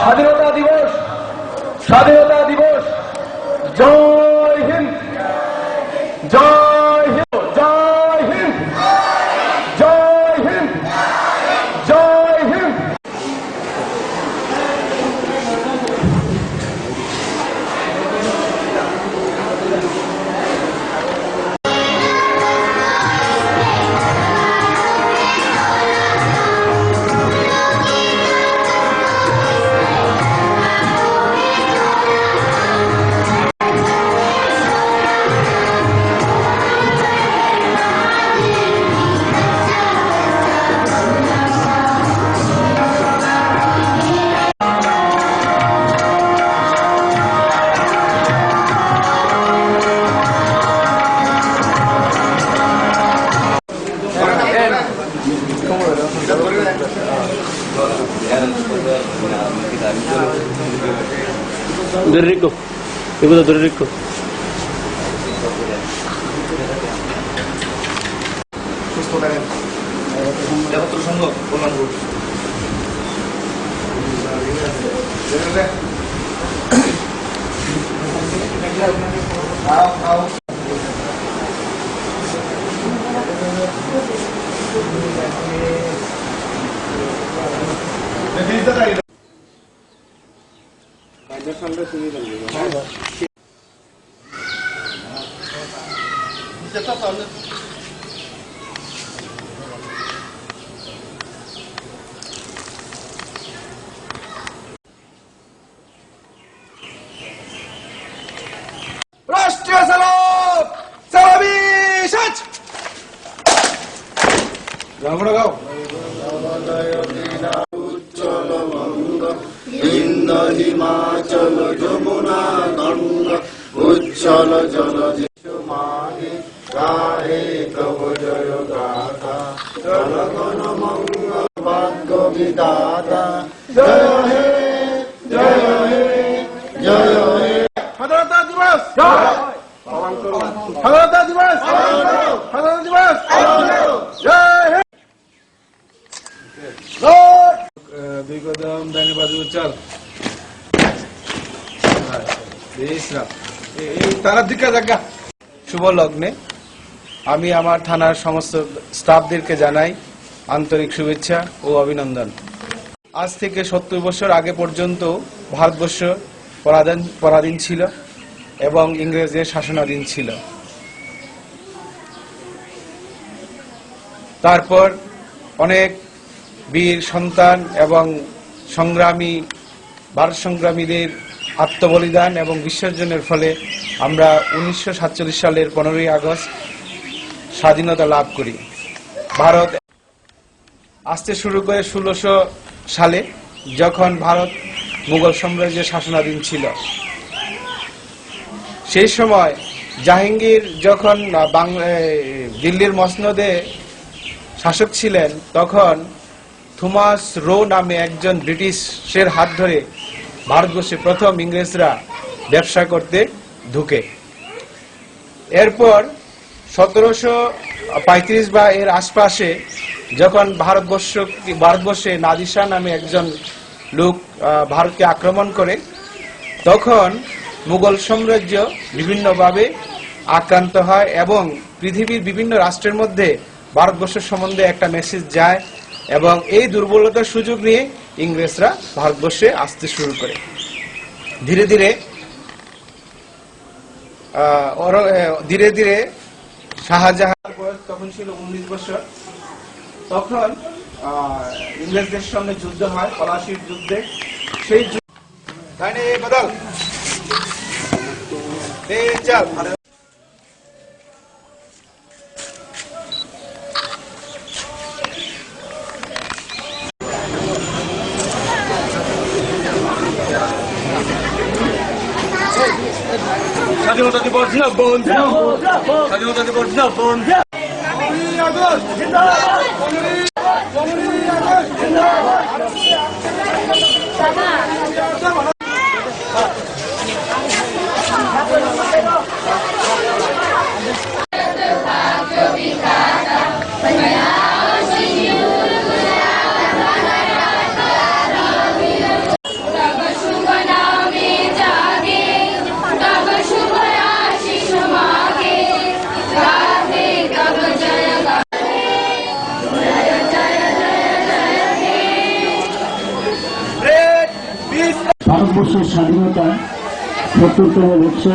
স্বাধীনতা দিবস, স্বাধীনতা দিবস। জয় হিন্দ, জয় হিন্দ, জয় হিন্দ, জয় হিন্দ, জয় Hind. Duri Rico, ibu Duri Rico. Dapat terus nggak pulang dulu. রাষ্ট্রীয় সালাম, সালামি সাজ। গাও উজ্জ্বল বঙ্গ ইন্দ হিমাচল যমুনা গঙ্গা উজ্জ্বল জল মাগে গাহে তব জয় গাথা জনগণ মঙ্গল ভাগ্য বিদাতা জয় হে জয় হে জয় হে। স্বাধীনতা দিবস, স্বাধীনতা দিবস, স্বাধীনতা দিবস। জয় হিন্দ। দুই কদম ডাইনে বাজু চল। এই তারার দিকে জায়গা। শুভ লগ্নে আমি আমার থানার সমস্ত স্টাফদেরকে জানাই আন্তরিক শুভেচ্ছা ও অভিনন্দন। আজ থেকে 70 বছর আগে পর্যন্ত ভারতবর্ষ পরাধীন ছিল এবং ইংরেজদের শাসনাধীন ছিল। তারপর অনেক বীর সন্তান এবং সংগ্রামী ভারত সংগ্রামীদের আত্মবলিদান এবং বিসর্জনের ফলে আমরা 1947 সালের 15ই আগস্ট স্বাধীনতা লাভ করি। ভারত আসতে শুরু করে 1600 সালে, যখন ভারত মুঘল সাম্রাজ্যের শাসনাধীন ছিল। সেই সময় জাহাঙ্গীর যখন দিল্লির মসনদে শাসক ছিলেন, তখন থমাস রো নামে একজন ব্রিটিশের হাত ধরে ভারতবর্ষে প্রথম ইংরেজরা ব্যবসা করতে ঢুকে। এরপর 1735 বা এর আশপাশে যখন ভারতবর্ষে নাদির শাহ নামে একজন লোক ভারতকে আক্রমণ করে, তখন মুঘল সাম্রাজ্য বিভিন্নভাবে আক্রান্ত হয় এবং পৃথিবীর বিভিন্ন রাষ্ট্রের মধ্যে ভারতবর্ষের সম্বন্ধে একটা মেসেজ যায় এবং এই দুর্বলতার সুযোগ নিয়ে ইংরেজরা ভারতবর্ষে আসতে শুরু করে। ধীরে ধীরে শাহজাহান বয়স তখন ছিল 19 বছর। তখন ইংরেজদের সঙ্গে যুদ্ধ হয়, পলাশির যুদ্ধে। সেই বদল স্বাধীনতা দিবস জিন্দাবাদ স্বাধীনতা দিবস জিন্দাবাদ ভারতবর্ষের স্বাধীনতা ৭০তম বর্ষে